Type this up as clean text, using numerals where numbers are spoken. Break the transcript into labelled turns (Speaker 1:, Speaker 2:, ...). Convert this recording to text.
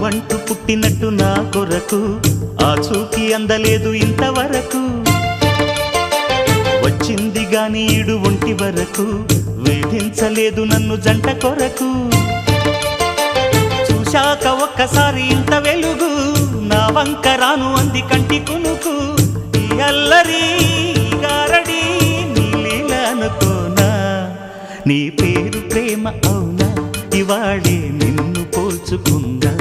Speaker 1: నువ్వంటూ పుట్టినట్టు నా కొరకు ఆ చూకి అందలేదు ఇంతవరకు వచ్చింది గాని ఈడు ఒంటి వరకు వేధించలేదు నన్ను జంట కొరకు చూశాక ఒక్కసారి ఇంత వెలుగు నా వంక రాను అంది కంటి కునుకు ఈ అల్లరి గారడి నీ లీల అనుకోనా నీ పేరు ప్రేమ అవునా ఇవాళే నిన్ను పోల్చుకుందా